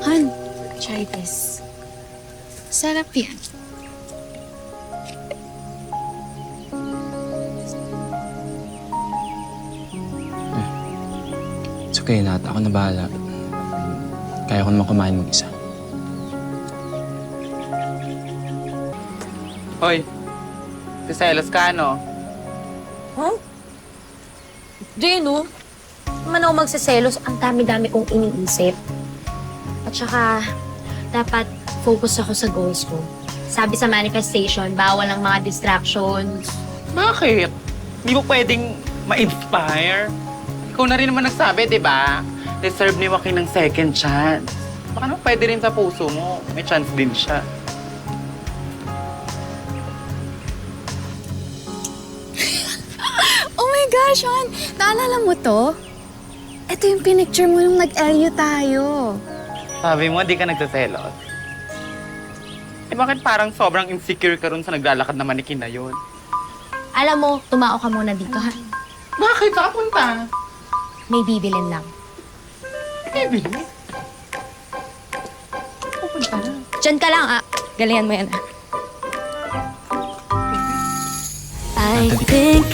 Han, try this. Sarap yan. It's okay, Nat. Ako na bahala. Kaya ko naman kumain mag-isa. Hoy, siselos ka, no? Huh? Di, no? Naman ako magsiselos, ang dami-dami kong iniisip. At saka, dapat focus ako sa goals ko. Sabi sa manifestation, bawal ang mga distractions. Bakit? Hindi mo pwedeng ma-inspire? Ikaw na rin naman nagsabi, di ba? Deserve ni Joaquin ng second chance. Baka naman pwede rin sa puso mo. May chance din siya. Oh my gosh, Han! Naalala mo to? Ito yung pinicture mo nung nag-LU tayo. Sabi mo, di ka nagsaselos. Eh bakit parang sobrang insecure ka ron sa naglalakad na manikin na yun? Alam mo, tumao ka muna dito, ha? Bakit? Saan ka punta? May bibilin lang. Kevin, Pupunta na. Diyan ka lang, ah. Galingan mo yan, ah. I think